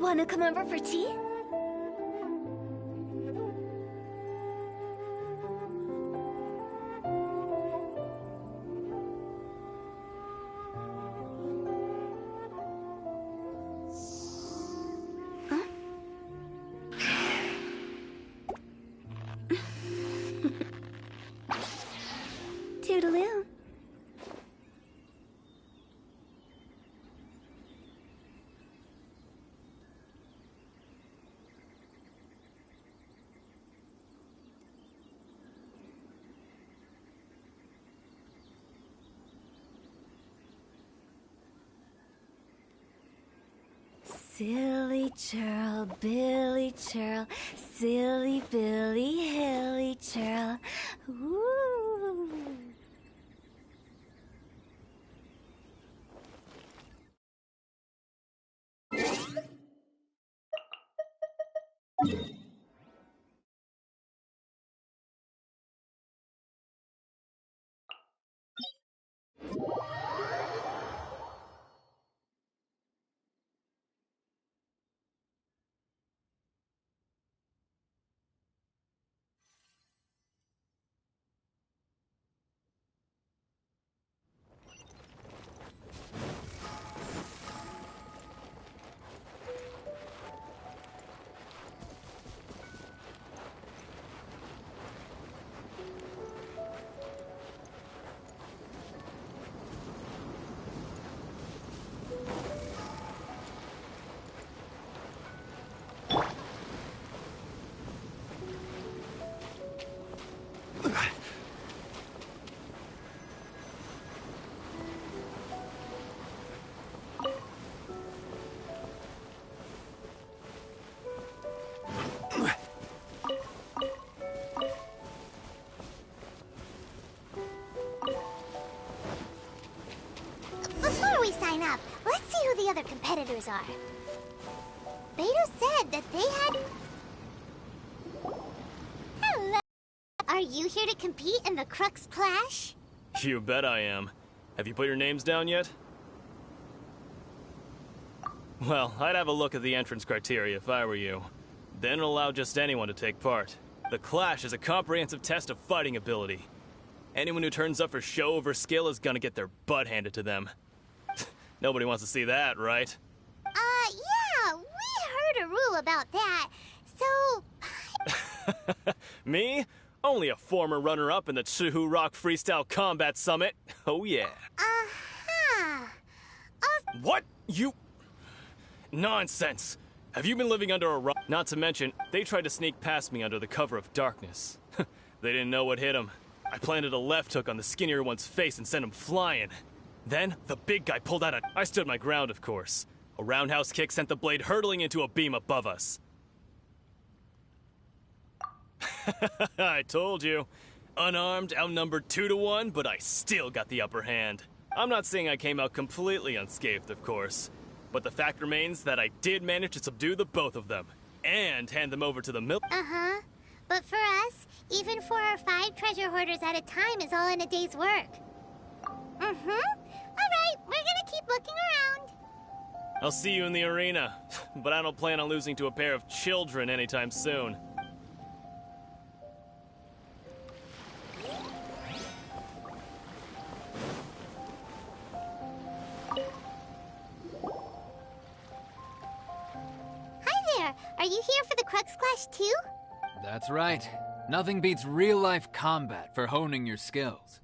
Wanna come over for tea? Toodaloo. Silly churl, Billy churl, silly Billy, hilly churl. Woo! Before we sign up, let's see who the other competitors are. Beto said that they had... Hello. Are you here to compete in the Crux Clash? You bet I am. Have you put your names down yet? Well, I'd have a look at the entrance criteria if I were you. Then allow just anyone to take part. The Clash is a comprehensive test of fighting ability. Anyone who turns up for show over skill is gonna get their butt handed to them. Nobody wants to see that, right? Yeah, we heard a rule about that. So... Me? Only a former runner-up in the Chihu Rock Freestyle Combat Summit. Oh yeah. Uh-huh. What? You... Nonsense. Have you been living under a rock? Not to mention, they tried to sneak past me under the cover of darkness. They didn't know what hit them. I planted a left hook on the skinnier one's face and sent him flying. Then, the big guy pulled out a... I stood my ground, of course. A roundhouse kick sent the blade hurtling into a beam above us. I told you. Unarmed, outnumbered 2-1, but I still got the upper hand. I'm not saying I came out completely unscathed, of course. But the fact remains that I did manage to subdue the both of them. And hand them over to the mill... Uh-huh. But for us, even 4 or 5 treasure hoarders at a time is all in a day's work. Mm-hmm. Alright, we're gonna keep looking around. I'll see you in the arena, but I don't plan on losing to a pair of children anytime soon. Hi there, are you here for the Crux Clash too? That's right. Nothing beats real-life combat for honing your skills.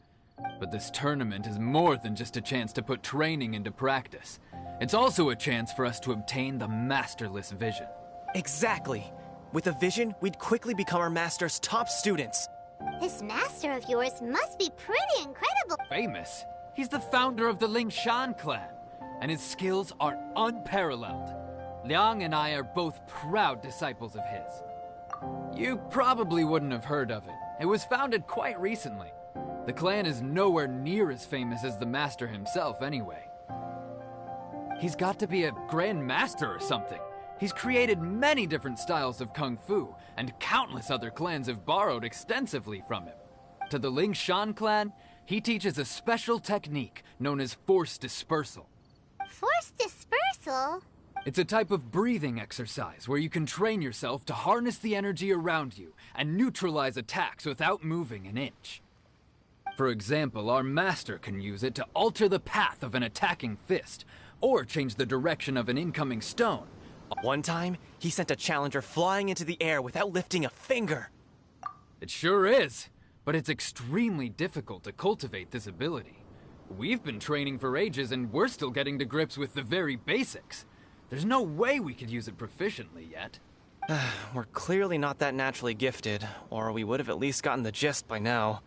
But this tournament is more than just a chance to put training into practice. It's also a chance for us to obtain the masterless vision. Exactly. With a vision, we'd quickly become our master's top students. This master of yours must be pretty incredible. Famous? He's the founder of the Lingshan clan, and his skills are unparalleled. Liang and I are both proud disciples of his. You probably wouldn't have heard of it. It was founded quite recently. The clan is nowhere near as famous as the master himself anyway. He's got to be a grand master or something. He's created many different styles of kung fu, and countless other clans have borrowed extensively from him. To the Lingshan clan, he teaches a special technique known as force dispersal. Force dispersal? It's a type of breathing exercise where you can train yourself to harness the energy around you and neutralize attacks without moving an inch. For example, our master can use it to alter the path of an attacking fist, or change the direction of an incoming stone. One time, he sent a challenger flying into the air without lifting a finger. It sure is, but it's extremely difficult to cultivate this ability. We've been training for ages and we're still getting to grips with the very basics. There's no way we could use it proficiently yet. We're clearly not that naturally gifted, or we would have at least gotten the gist by now.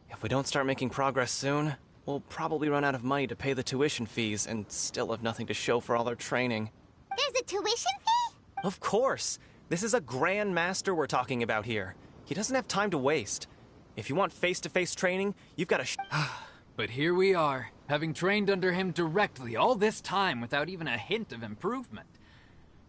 If we don't start making progress soon, we'll probably run out of money to pay the tuition fees and still have nothing to show for all our training. There's a tuition fee? Of course! This is a Grand Master we're talking about here. He doesn't have time to waste. If you want face-to-face training, you've got to But here we are, having trained under him directly all this time without even a hint of improvement.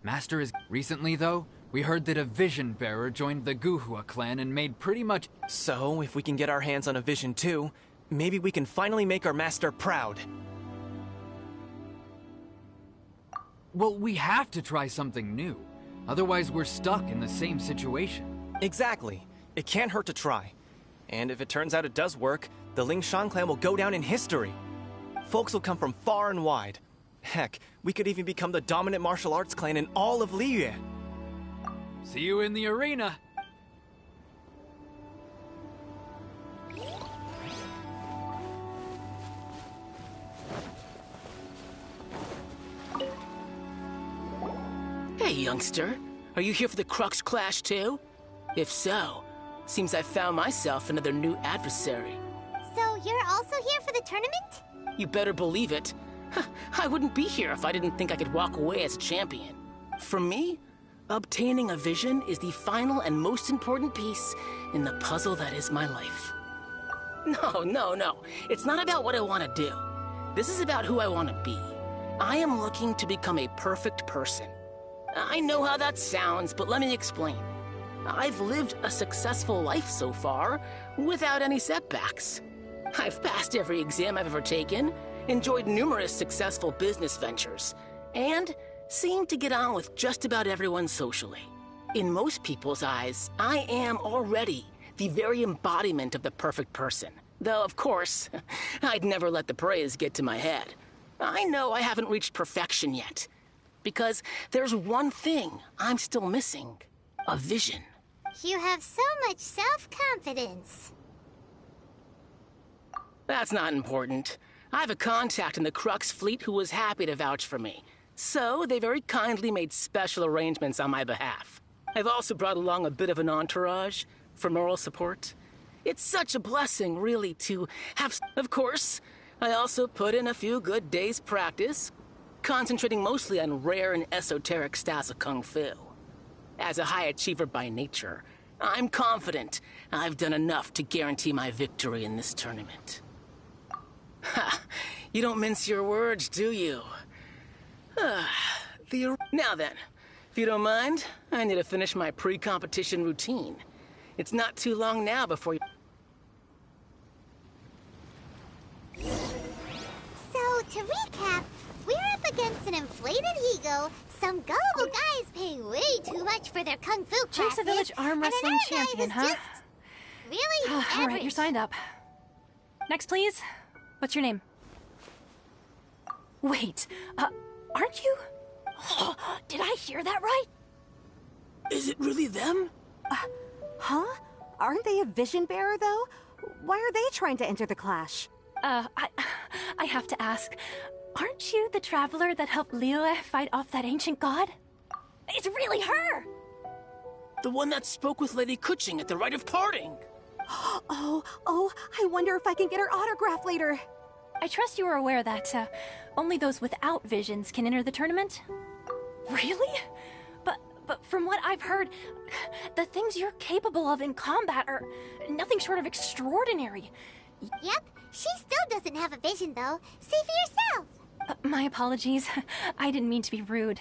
Master is... Recently, though, we heard that a Vision Bearer joined the Guhua clan and made pretty much... So, if we can get our hands on a Vision too, maybe we can finally make our master proud. Well, we have to try something new. Otherwise, we're stuck in the same situation. Exactly. It can't hurt to try. And if it turns out it does work, the Lingshan clan will go down in history. Folks will come from far and wide. Heck, we could even become the dominant martial arts clan in all of Liyue. See you in the arena. Hey, youngster. Are you here for the Crux Clash too? If so, seems I found myself another new adversary. So you're also here for the tournament? You better believe it. I wouldn't be here if I didn't think I could walk away as a champion. For me, obtaining a vision is the final and most important piece in the puzzle that is my life. No. It's not about what I want to do. This is about who I want to be. I am looking to become a perfect person. I know how that sounds, but let me explain. I've lived a successful life so far, without any setbacks. I've passed every exam I've ever taken, enjoyed numerous successful business ventures, and seemed to get on with just about everyone socially. In most people's eyes, I am already the very embodiment of the perfect person. Though, of course, I'd never let the praise get to my head. I know I haven't reached perfection yet, because there's one thing I'm still missing. A vision. You have so much self-confidence. That's not important. I have a contact in the Crux fleet who was happy to vouch for me. So they very kindly made special arrangements on my behalf. I've also brought along a bit of an entourage for moral support. It's such a blessing, really, to have... Of course, I also put in a few good days' practice, concentrating mostly on rare and esoteric styles of Kung Fu. As a high achiever by nature, I'm confident I've done enough to guarantee my victory in this tournament. Ha! You don't mince your words, do you? Now then, if you don't mind, I need to finish my pre-competition routine. It's not too long now before you... So, to recap, we're up against an inflated ego, some gullible guys paying way too much for their kung fu classes, Jake's a village arm wrestling and another champion, guy huh? who's just really All right, average. you're signed up. Next, please. What's your name? Wait, aren't you? Did I hear that right? Is it really them? Huh? Aren't they a vision bearer, though? Why are they trying to enter the clash? I have to ask, aren't you the traveler that helped Liyue fight off that ancient god? It's really her! The one that spoke with Lady Kuching at the rite of parting. Oh, I wonder if I can get her autograph later. I trust you are aware that, only those without visions can enter the tournament? Really? But from what I've heard, the things you're capable of in combat are nothing short of extraordinary. Yep, she still doesn't have a vision, though. See for yourself. My apologies. I didn't mean to be rude.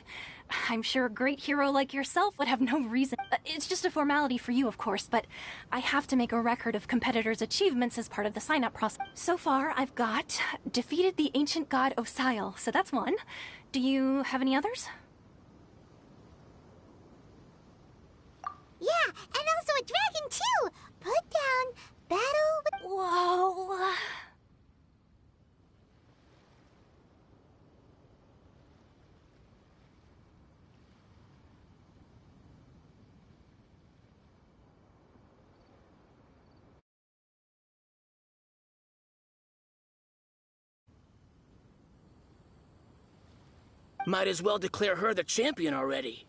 I'm sure a great hero like yourself would have no reason. It's just a formality for you, of course, but I have to make a record of competitors' achievements as part of the sign-up process. So far, I've got defeated the ancient god Osial, so that's one. Do you have any others? and also a dragon too! Put down, battle with... Whoa. Might as well declare her the champion already.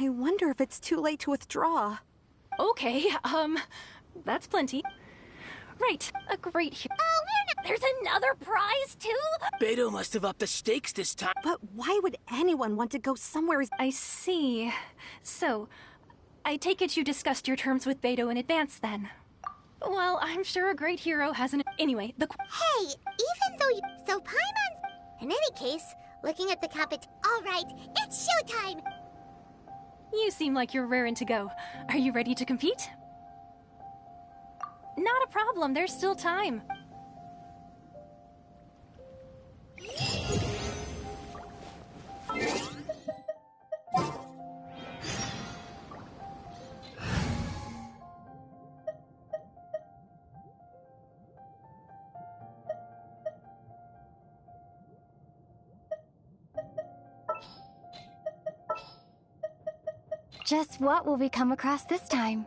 I wonder if it's too late to withdraw. Okay, that's plenty. Right, a great Oh, we're not... There's another prize, too? Beto must have upped the stakes this time. But why would anyone want to go somewhere as... I see. So, I take it you discussed your terms with Beto in advance, then? Well, I'm sure a great hero has an... Anyway, Hey, even though you... So Paimon... In any case, looking at the All right, it's showtime! You seem like you're raring to go. Are you ready to compete? Not a problem, there's still time. Just what will we come across this time?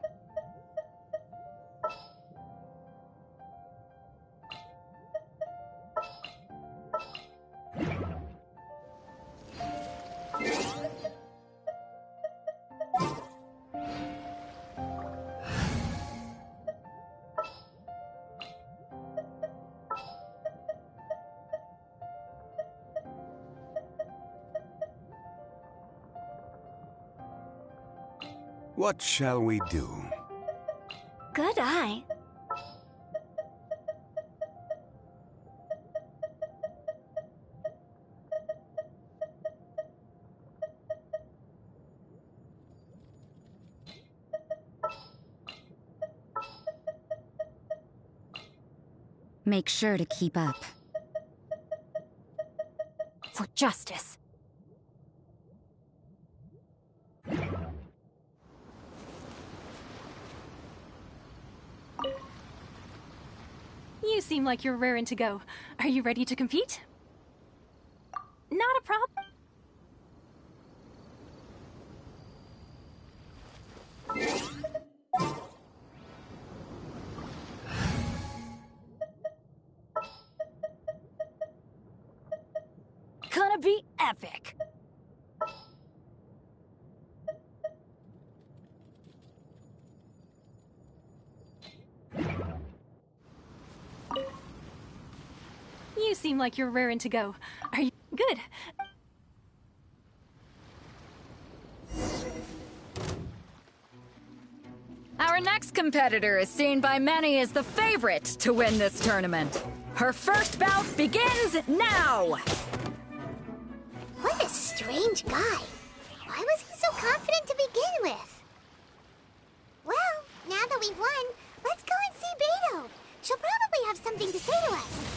What shall we do? Good eye. Make sure to keep up. For justice. You seem like you're raring to go. Are you ready to compete? Not a problem. Gonna be epic. You seem like you're raring to go. Are you good? Our next competitor is seen by many as the favorite to win this tournament. Her first bout begins now! What a strange guy. Why was he so confident to begin with? Well, now that we've won, let's go and see Beto. She'll probably have something to say to us.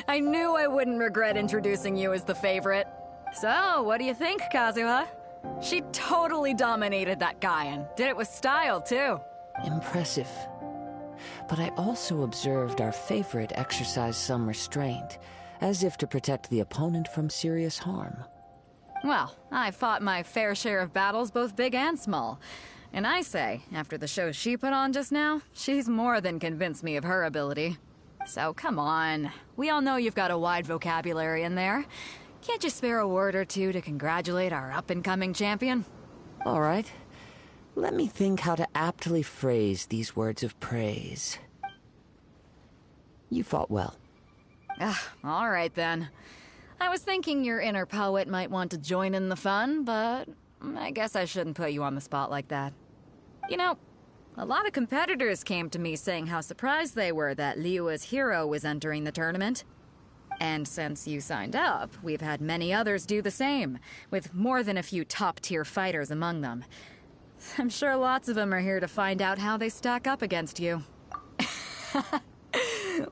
I knew I wouldn't regret introducing you as the favorite. So, what do you think, Kazuha? She totally dominated that guy and did it with style, too. Impressive. But I also observed our favorite exercise some restraint, as if to protect the opponent from serious harm. Well, I fought my fair share of battles, both big and small. And I say, after the show she put on just now, she's more than convinced me of her ability. So come on, we all know you've got a wide vocabulary in there. Can't you spare a word or two to congratulate our up-and-coming champion? All right. Let me think how to aptly phrase these words of praise. You fought well. All right then. I was thinking your inner poet might want to join in the fun, but I guess I shouldn't put you on the spot like that. You know, a lot of competitors came to me saying how surprised they were that Liyue's hero was entering the tournament. And since you signed up, we've had many others do the same, with more than a few top-tier fighters among them. I'm sure lots of them are here to find out how they stack up against you.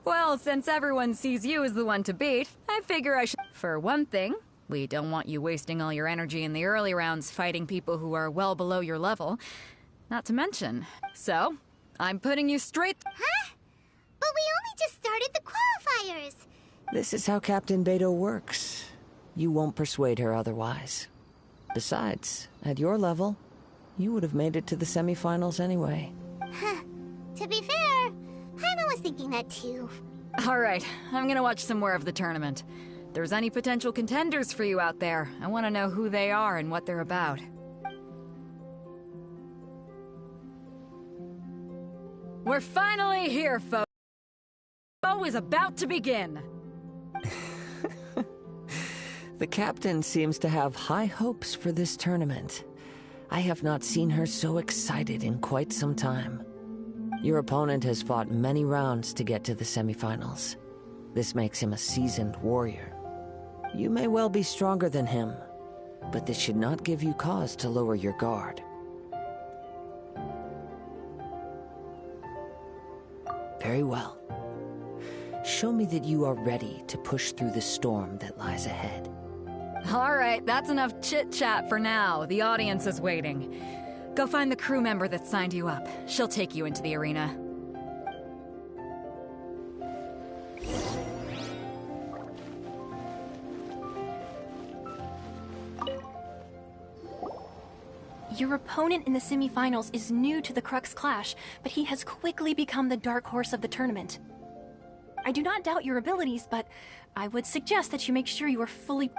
Well, since everyone sees you as the one to beat, I figure I should... For one thing, we don't want you wasting all your energy in the early rounds fighting people who are well below your level. Not to mention. So, I'm putting you straight... Huh? But we only just started the qualifiers! This is how Captain Beto works. You won't persuade her otherwise. Besides, at your level, you would have made it to the semifinals anyway. Huh. To be fair, Paimon was thinking that too. Alright, I'm gonna watch some more of the tournament. If there's any potential contenders for you out there, I want to know who they are and what they're about. We're finally here, folks. The show is about to begin. The captain seems to have high hopes for this tournament. I have not seen her so excited in quite some time. Your opponent has fought many rounds to get to the semifinals. This makes him a seasoned warrior. You may well be stronger than him, but this should not give you cause to lower your guard. Very well. Show me that you are ready to push through the storm that lies ahead. All right, that's enough chit-chat for now. The audience is waiting. Go find the crew member that signed you up. She'll take you into the arena. Your opponent in the semifinals is new to the Crux Clash, but he has quickly become the dark horse of the tournament. I do not doubt your abilities, but I would suggest that you make sure you are fully...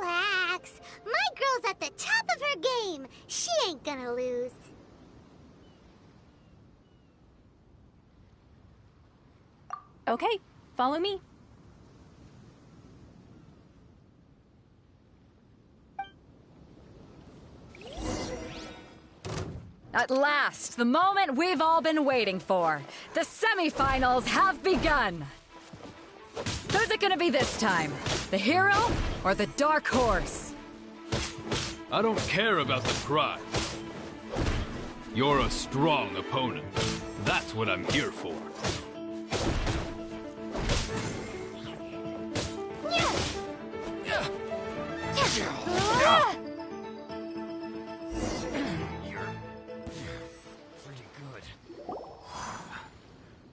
Relax! My girl's at the top of her game! She ain't gonna lose. Okay, follow me. At last, the moment we've all been waiting for. The semifinals have begun. Who's it gonna be this time? The hero or the dark horse? I don't care about the prize. You're a strong opponent. That's what I'm here for.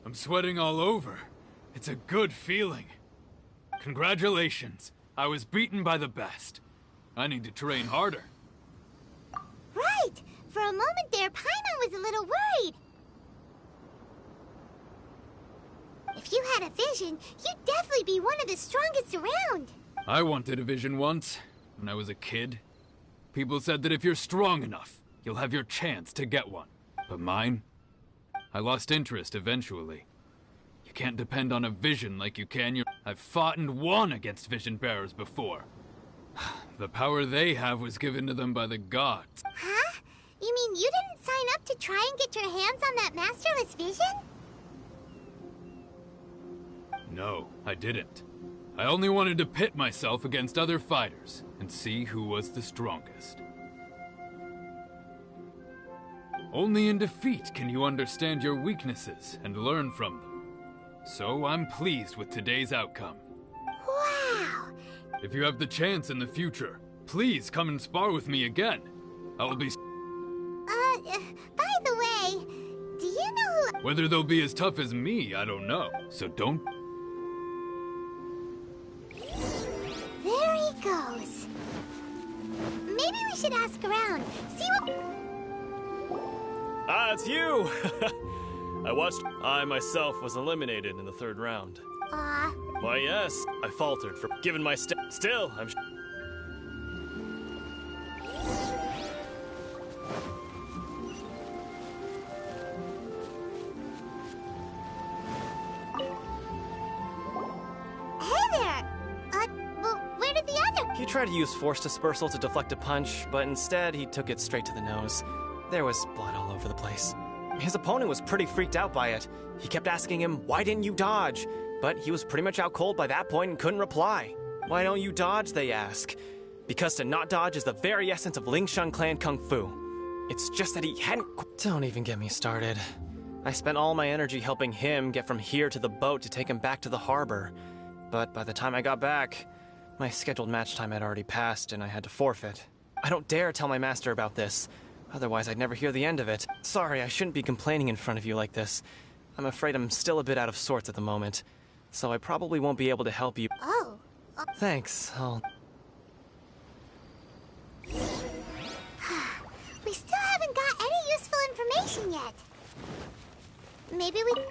I'm sweating all over. It's a good feeling. Congratulations. I was beaten by the best. I need to train harder. Right! For a moment there, Paimon was a little worried. If If you had a vision, you'd definitely be one of the strongest around. I wanted a vision once, when I was a kid. People said that if you're strong enough, you'll have your chance to get one. But mine? I lost interest eventually. You can't depend on a vision like you can your— I've fought and won against vision bearers before. The power they have was given to them by the gods. Huh? You mean you didn't sign up to try and get your hands on that masterless vision? No, I didn't. I only wanted to pit myself against other fighters and see who was the strongest. Only in defeat can you understand your weaknesses and learn from them. So I'm pleased with today's outcome. Wow! If you have the chance in the future, please come and spar with me again. I will be— by the way, do you know who— Whether they'll be as tough as me, I don't know. So don't— There he goes. Maybe we should ask around, see what— Ah, it's you! I watched. I myself was eliminated in the 3rd round. Why, yes, I faltered for given my Still, I'm. Hey there! Well, where did the other— He tried to use force dispersal to deflect a punch, but instead he took it straight to the nose. There was blood all over the place. His opponent was pretty freaked out by it. He kept asking him, "Why didn't you dodge?" But he was pretty much out cold by that point and couldn't reply. "Why don't you dodge?" they ask. Because to not dodge is the very essence of Lingshan clan kung fu. It's just that he hadn't— Don't even get me started. I spent all my energy helping him get from here to the boat to take him back to the harbor. But by the time I got back, my scheduled match time had already passed and I had to forfeit. I don't dare tell my master about this. Otherwise, I'd never hear the end of it. Sorry, I shouldn't be complaining in front of you like this. I'm afraid I'm still a bit out of sorts at the moment, so I probably won't be able to help you. Oh. Thanks, We still haven't got any useful information yet. Maybe we—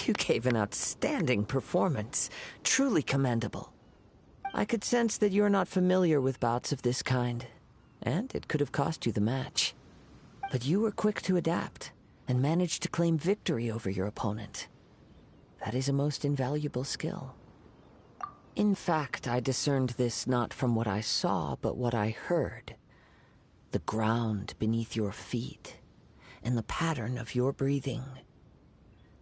You gave an outstanding performance. Truly commendable. I could sense that you're not familiar with bouts of this kind, and it could have cost you the match. But you were quick to adapt, and managed to claim victory over your opponent. That is a most invaluable skill. In fact, I discerned this not from what I saw, but what I heard. The ground beneath your feet, and the pattern of your breathing.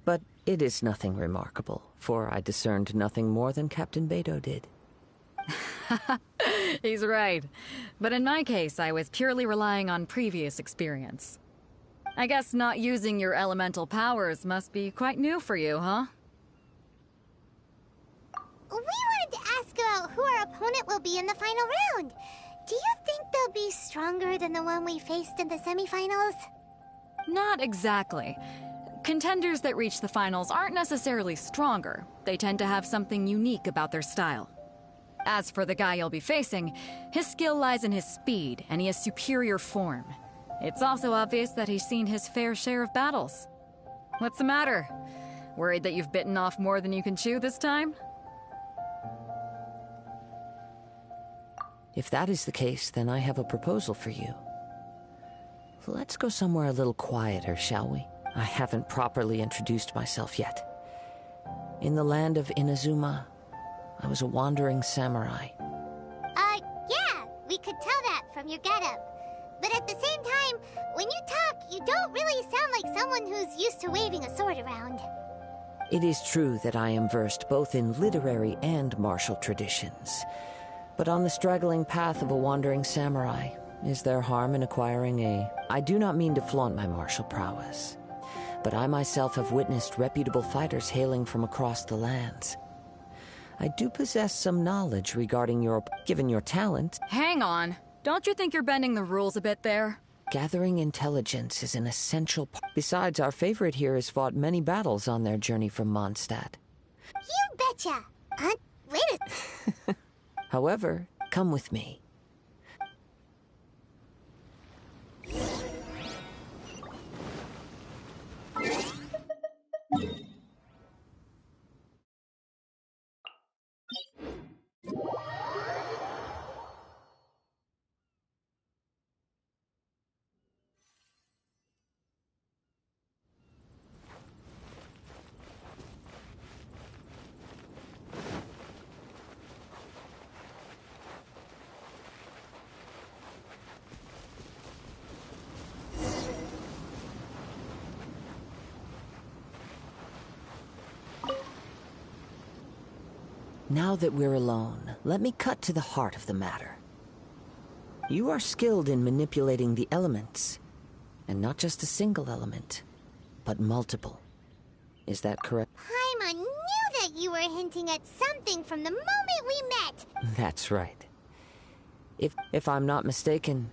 But it is nothing remarkable, for I discerned nothing more than Captain Beidou did. He's right. But in my case, I was purely relying on previous experience. I guess not using your elemental powers must be quite new for you, huh? We wanted to ask about who our opponent will be in the final round. Do you think they'll be stronger than the one we faced in the semifinals? Not exactly. Contenders that reach the finals aren't necessarily stronger. They tend to have something unique about their style. As for the guy you'll be facing, his skill lies in his speed, and he has superior form. It's also obvious that he's seen his fair share of battles. What's the matter? Worried that you've bitten off more than you can chew this time? If that is the case, then I have a proposal for you. Let's go somewhere a little quieter, shall we? I haven't properly introduced myself yet. In the land of Inazuma, I was a wandering samurai. Yeah, we could tell that from your getup. But at the same time, when you talk, you don't really sound like someone who's used to waving a sword around. It is true that I am versed both in literary and martial traditions. But on the straggling path of a wandering samurai, is there harm in acquiring a— I do not mean to flaunt my martial prowess, but I myself have witnessed reputable fighters hailing from across the lands. I do possess some knowledge regarding your— given your talent— Hang on. Don't you think you're bending the rules a bit there? Gathering intelligence is an essential part. Besides, our favorite here has fought many battles on their journey from Mondstadt. You betcha! Wait a— However, come with me. Now that we're alone, let me cut to the heart of the matter. You are skilled in manipulating the elements, and not just a single element, but multiple. Is that correct? Paimon knew that you were hinting at something from the moment we met. That's right. If I'm not mistaken,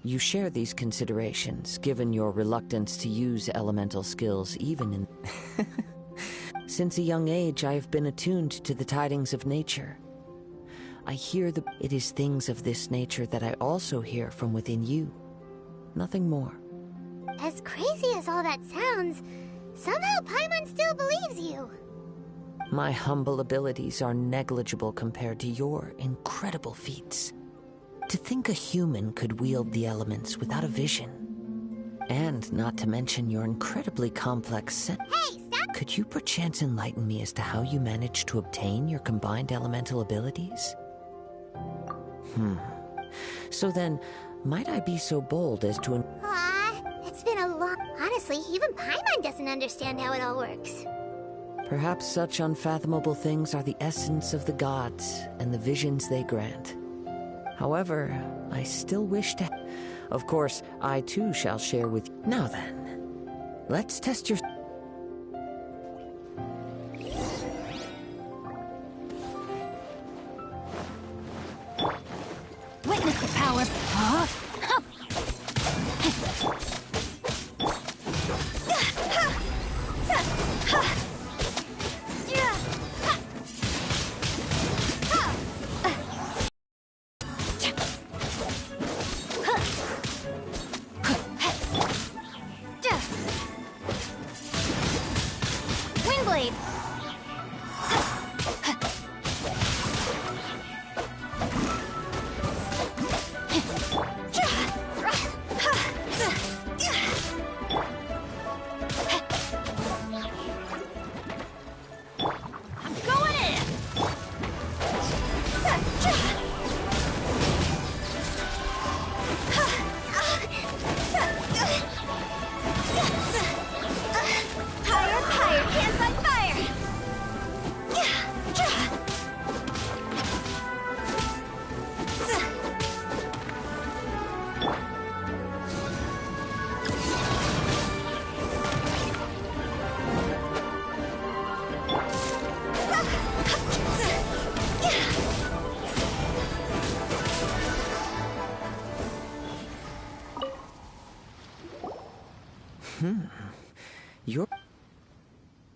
you share these considerations, given your reluctance to use elemental skills even in... Since a young age, I have been attuned to the tidings of nature. I hear It is things of this nature that I also hear from within you. Nothing more. As crazy as all that sounds, somehow Paimon still believes you. My humble abilities are negligible compared to your incredible feats. To think a human could wield the elements without a vision. And not to mention your incredibly complex Hey, stop! Could you perchance enlighten me as to how you managed to obtain your combined elemental abilities? So then, might I be so bold as to... It's been a long... Honestly, even Paimon doesn't understand how it all works. Perhaps such unfathomable things are the essence of the gods and the visions they grant. However, I still wish to... Of course, I too shall share with you. Now then, let's test your... Witness the power. Huh? Windblade.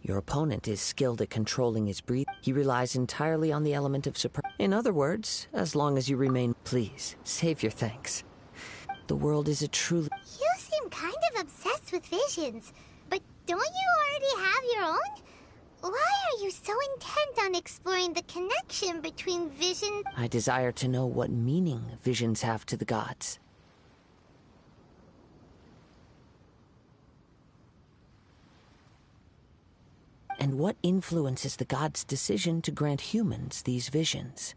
Your opponent is skilled at controlling his breath. He relies entirely on the element of surprise. In other words, as long as you remain... Please, save your thanks. The world is a truly... You seem kind of obsessed with visions, but don't you already have your own? Why are you so intent on exploring the connection between vision... I desire to know what meaning visions have to the gods. And what influences the gods' decision to grant humans these visions?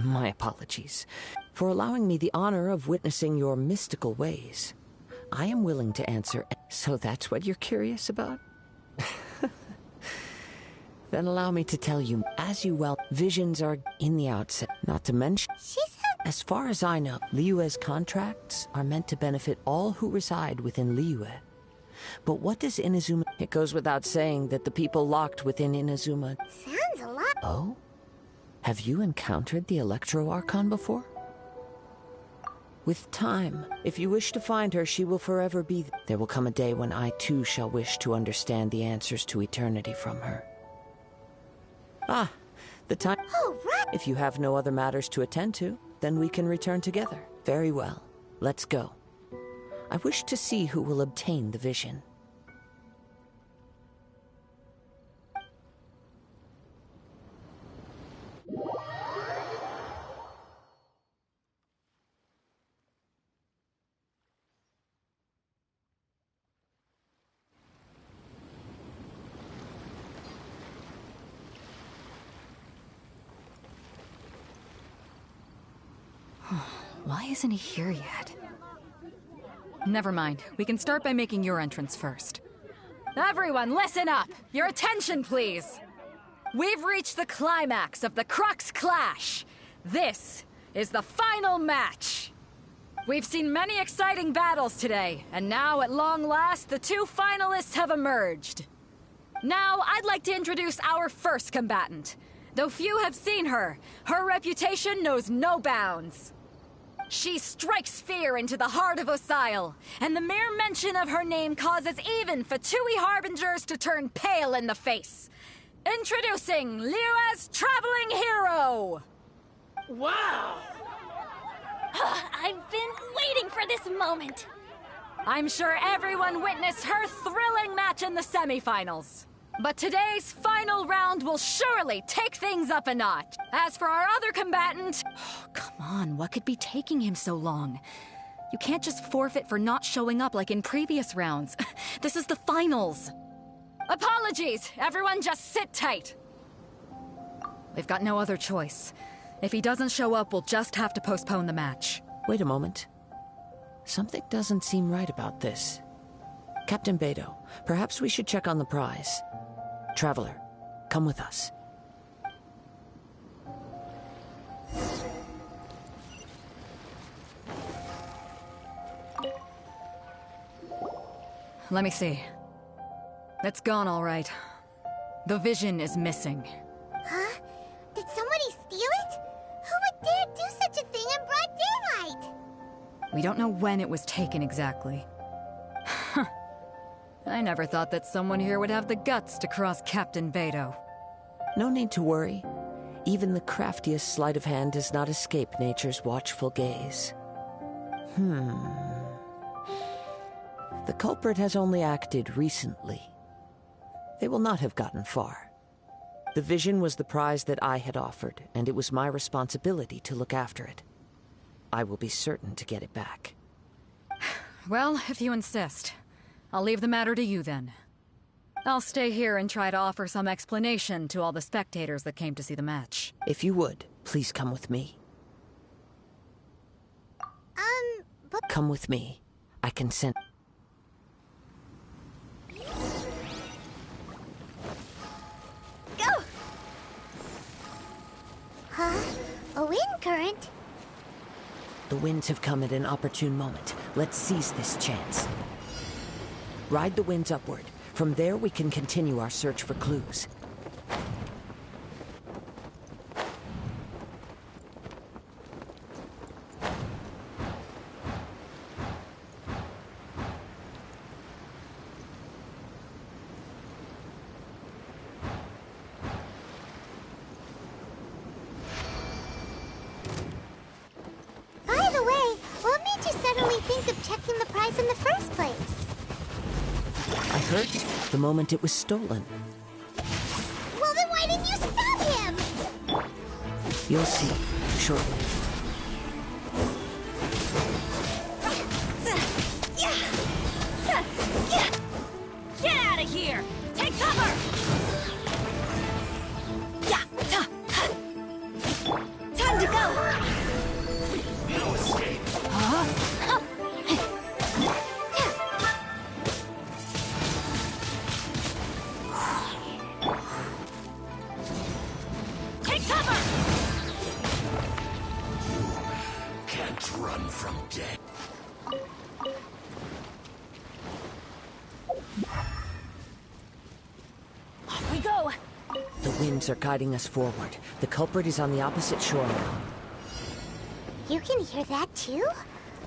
My apologies for allowing me the honor of witnessing your mystical ways. I am willing to answer. So that's what you're curious about? Then allow me to tell you, as you well, visions are in the outset. Not to mention, She said... as far as I know, Liyue's contracts are meant to benefit all who reside within Liyue. But what does Inazuma... It goes without saying that the people locked within Inazuma... Sounds a lot... Oh? Have you encountered the Electro Archon before? With time, if you wish to find her, she will forever be... There will come a day when I too shall wish to understand the answers to eternity from her. Ah, the time... Oh, right! If you have no other matters to attend to, then we can return together. Very well. Let's go. I wish to see who will obtain the vision. Why isn't he here yet? Never mind. We can start by making your entrance first. Everyone, listen up! Your attention, please! we've reached the climax of the Crux Clash. This is the final match. We've seen many exciting battles today, and now at long last, the two finalists have emerged. Now, I'd like to introduce our first combatant. Though few have seen her, her reputation knows no bounds. She strikes fear into the heart of Osile, and the mere mention of her name causes even Fatui Harbingers to turn pale in the face. Introducing Liyue's Traveling Hero! Wow! I've been waiting for this moment. I'm sure everyone witnessed her thrilling match in the semifinals. But today's final round will surely take things up a notch. As for our other combatant... Come on, what could be taking him so long? You can't just forfeit for not showing up like in previous rounds. This is the finals. Apologies! Everyone just sit tight. We've got no other choice. If he doesn't show up, we'll just have to postpone the match. Wait a moment. Something doesn't seem right about this. Captain Beidou, perhaps we should check on the prize. Traveler, come with us. Let me see. It's gone all right. The vision is missing. Huh? Did somebody steal it? Who would dare do such a thing in broad daylight? We don't know when it was taken exactly. I never thought that someone here would have the guts to cross Captain Beidou. No need to worry. Even the craftiest sleight of hand does not escape nature's watchful gaze. The culprit has only acted recently. They will not have gotten far. The vision was the prize that I had offered, and it was my responsibility to look after it. I will be certain to get it back. Well, if you insist. I'll leave the matter to you then. I'll stay here and try to offer some explanation to all the spectators that came to see the match. If you would, please come with me. But... Come with me. I consent. Go! Huh? A wind current? The winds have come at an opportune moment. Let's seize this chance. Ride the winds upward. From there, we can continue our search for clues. By the way, what made you suddenly think of checking the prize in the first place? I heard the moment it was stolen. Well, then why didn't you stop him? You'll see shortly. Get out of here! Take cover! Time to go! No escape. Take cover! Can't run from death. Off we go. The winds are guiding us forward. The culprit is on the opposite shore now. You can hear that too?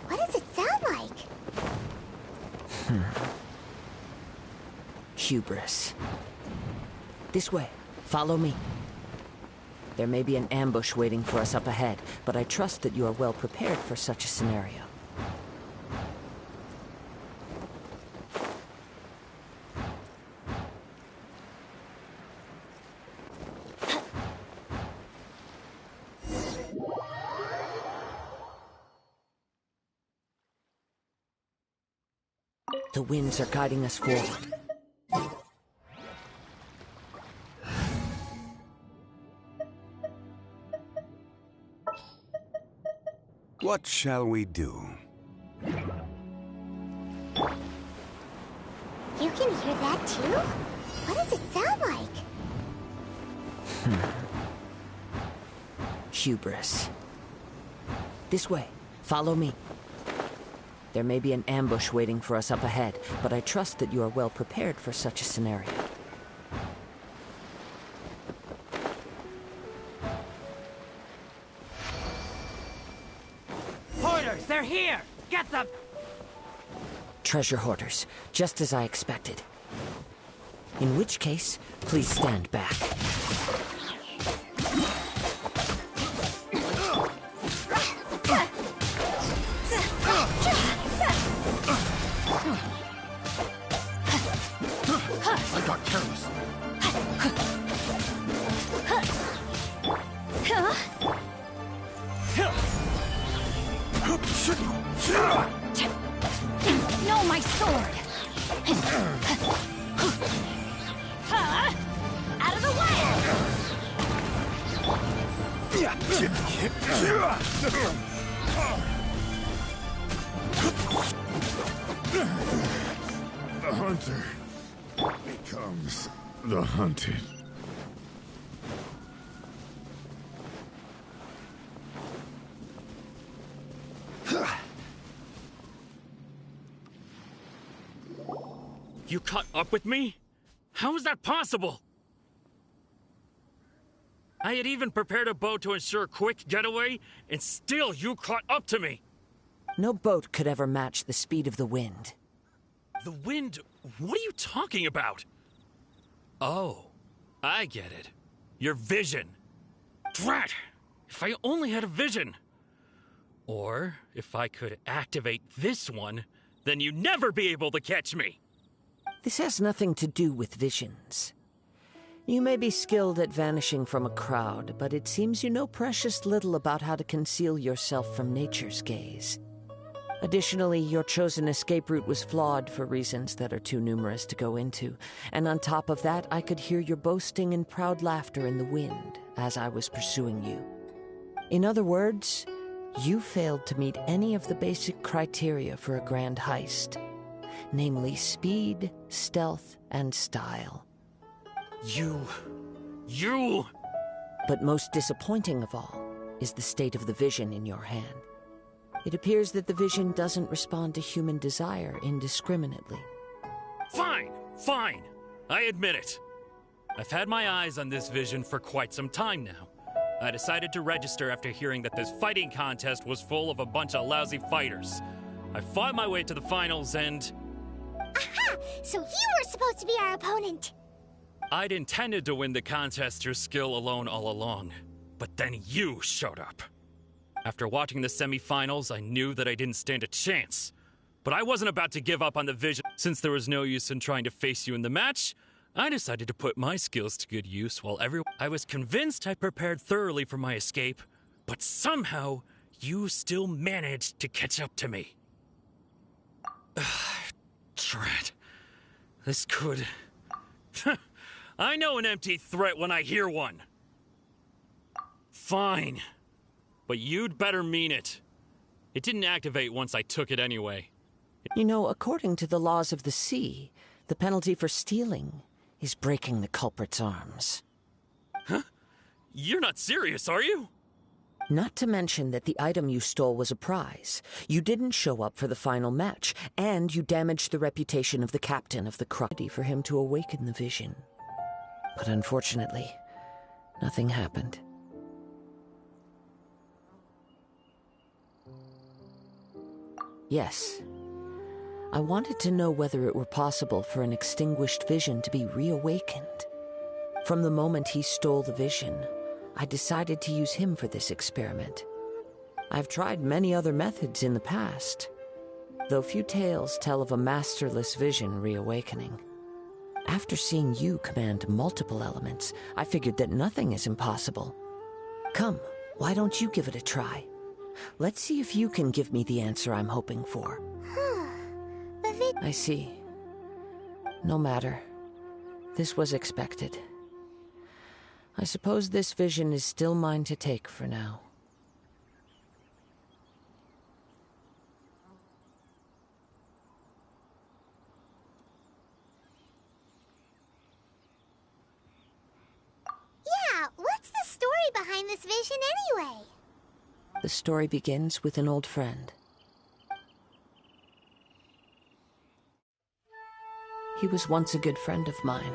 What does it sound like? Hubris. This way. Follow me. There may be an ambush waiting for us up ahead, but I trust that you are well prepared for such a scenario. The winds are guiding us forward. What shall we do? You can hear that too? What does it sound like? Hubris. This way. Follow me. There may be an ambush waiting for us up ahead, but I trust that you are well prepared for such a scenario. Hoarders, they're here! Get them! Treasure hoarders, just as I expected. In which case, please stand back. I got careless. No, my sword! Out of the The hunter becomes the hunted. You caught up with me? How is that possible? I had even prepared a boat to ensure a quick getaway, and still you caught up to me! No boat could ever match the speed of the wind. The wind? What are you talking about? Oh, I get it. Your vision. Drat! If I only had a vision! Or, if I could activate this one, then you'd never be able to catch me! This has nothing to do with visions. You may be skilled at vanishing from a crowd, but it seems you know precious little about how to conceal yourself from nature's gaze. Additionally, your chosen escape route was flawed for reasons that are too numerous to go into, and on top of that, I could hear your boasting and proud laughter in the wind as I was pursuing you. In other words, you failed to meet any of the basic criteria for a grand heist. Namely speed, stealth, and style. You... But most disappointing of all is the state of the vision in your hand. It appears that the vision doesn't respond to human desire indiscriminately. Fine! I admit it. I've had my eyes on this vision for quite some time now. I decided to register after hearing that this fighting contest was full of a bunch of lousy fighters. I fought my way to the finals and... Aha! So you were supposed to be our opponent! I'd intended to win the contest through skill alone all along, but then you showed up. After watching the semi-finals, I knew that I didn't stand a chance. But I wasn't about to give up on the vision. Since there was no use in trying to face you in the match, I decided to put my skills to good use while I was convinced I prepared thoroughly for my escape, but somehow, you still managed to catch up to me. Drat. This could... I know an empty threat when I hear one. Fine. But you'd better mean it. It didn't activate once I took it anyway. You know, according to the laws of the sea, the penalty for stealing is breaking the culprit's arms. Huh? You're not serious, are you? Not to mention that the item you stole was a prize. You didn't show up for the final match, and you damaged the reputation of the captain of the crowd for him to awaken the vision. But unfortunately, nothing happened. Yes. I wanted to know whether it were possible for an extinguished vision to be reawakened. From the moment he stole the vision, I decided to use him for this experiment. I've tried many other methods in the past, though few tales tell of a masterless vision reawakening. After seeing you command multiple elements, I figured that nothing is impossible. Come, why don't you give it a try? Let's see if you can give me the answer I'm hoping for. I see. No matter. This was expected. I suppose this vision is still mine to take for now. Yeah, anyway? The story begins with an old friend. He was once a good friend of mine.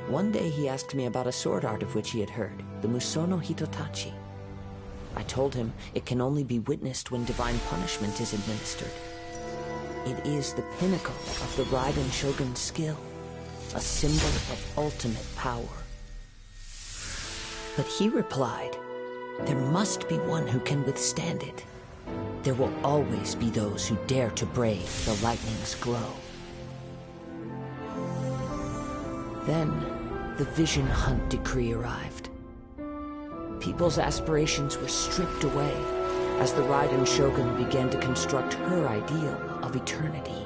One day he asked me about a sword art of which he had heard, the Musono Hitotachi. I told him it can only be witnessed when divine punishment is administered. It is the pinnacle of the Raiden Shogun's skill, a symbol of ultimate power. But he replied, there must be one who can withstand it. There will always be those who dare to brave the lightning's glow. Then, the Vision Hunt decree arrived. People's aspirations were stripped away as the Raiden Shogun began to construct her ideal of eternity.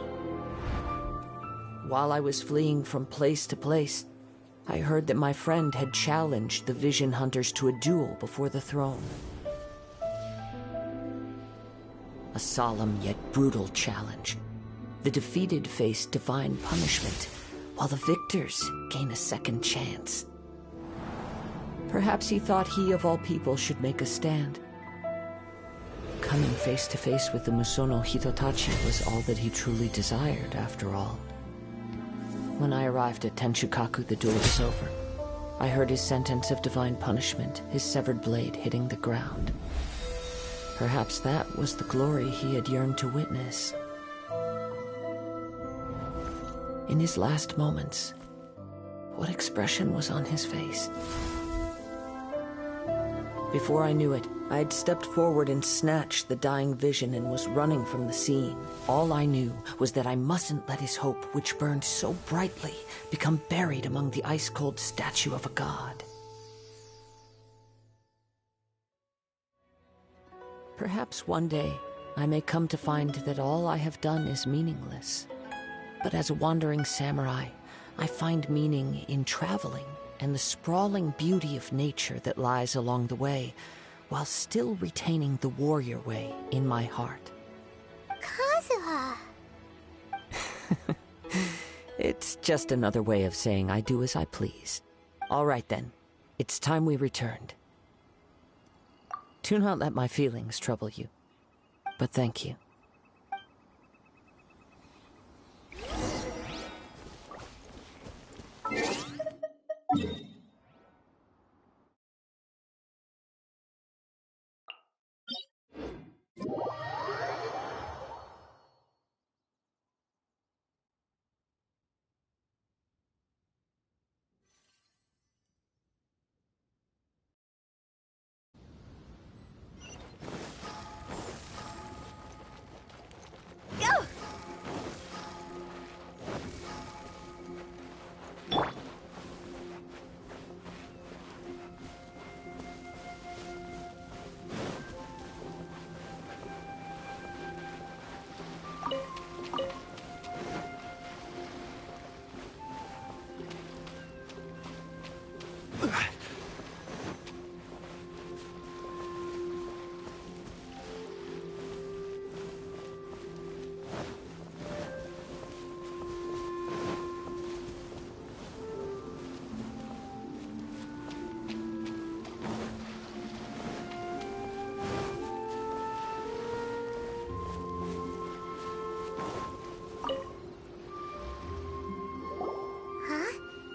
While I was fleeing from place to place, I heard that my friend had challenged the Vision Hunters to a duel before the throne. A solemn yet brutal challenge. The defeated face divine punishment, while the victors gain a second chance. Perhaps he thought he of all people should make a stand. Coming face to face with the Musono Hitotachi was all that he truly desired, after all. When I arrived at Tenshukaku, the duel was over. I heard his sentence of divine punishment, his severed blade hitting the ground. Perhaps that was the glory he had yearned to witness. In his last moments, what expression was on his face? Before I knew it, I had stepped forward and snatched the dying vision and was running from the scene. All I knew was that I mustn't let his hope, which burned so brightly, become buried among the ice-cold statue of a god. Perhaps one day I may come to find that all I have done is meaningless. But as a wandering samurai, I find meaning in traveling and the sprawling beauty of nature that lies along the way, while still retaining the warrior way in my heart. Kazuha! It's just another way of saying I do as I please. All right then, it's time we returned. Do not let my feelings trouble you, but thank you.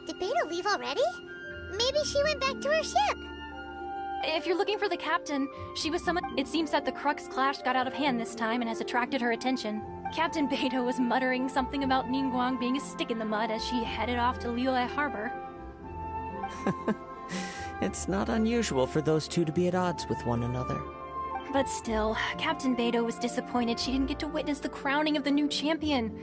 Did Beto leave already? Maybe she went back to her ship. If you're looking for the captain, she was someone. It seems that the Crux clash got out of hand this time and has attracted her attention. Captain Beto was muttering something about Ningguang being a stick in the mud as she headed off to Liyue Harbor. It's not unusual for those two to be at odds with one another. But still, Captain Beto was disappointed she didn't get to witness the crowning of the new champion.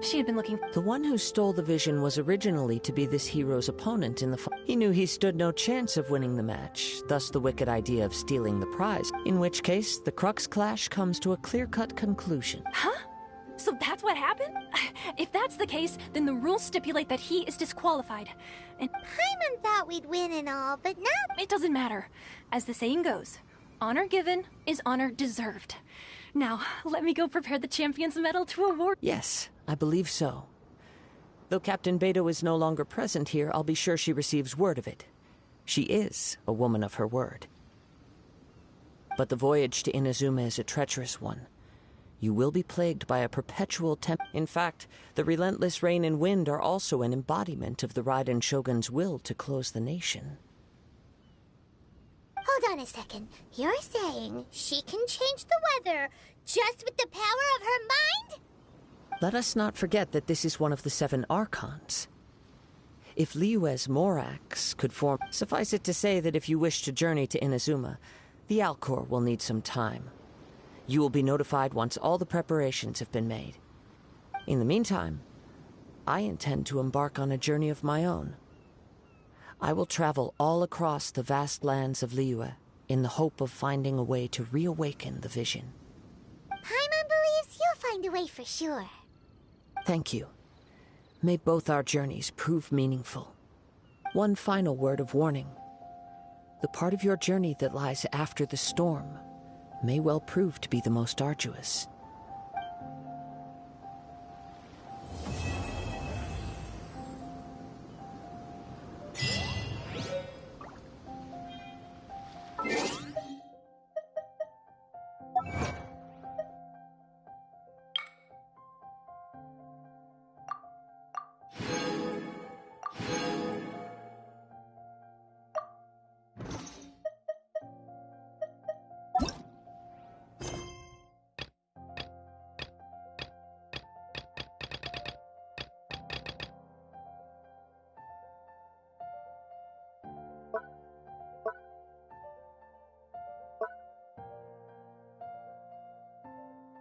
She had been looking. The one who stole the vision was originally to be this hero's opponent in the fight. He knew he stood no chance of winning the match, thus the wicked idea of stealing the prize, in which case the Crux clash comes to a clear-cut conclusion. Huh? So that's what happened? If that's the case, then the rules stipulate that he is disqualified. And Paimon thought we'd win and all, but now... It doesn't matter. As the saying goes, honor given is honor deserved. Now, let me go prepare the champion's medal to award. Yes, I believe so. Though Captain Beto is no longer present here, I'll be sure she receives word of it. She is a woman of her word. But the voyage to Inazuma is a treacherous one. You will be plagued by a perpetual In fact, the relentless rain and wind are also an embodiment of the Raiden Shogun's will to close the nation. Hold on a second. You're saying she can change the weather just with the power of her mind? Let us not forget that this is one of the 7 Archons. If Liyue's Morax could form... Suffice it to say that if you wish to journey to Inazuma, the Alcor will need some time. You will be notified once all the preparations have been made. In the meantime, I intend to embark on a journey of my own. I will travel all across the vast lands of Liyue in the hope of finding a way to reawaken the vision. Paimon believes you'll find a way for sure. Thank you. May both our journeys prove meaningful. One final word of warning. The part of your journey that lies after the storm may well prove to be the most arduous.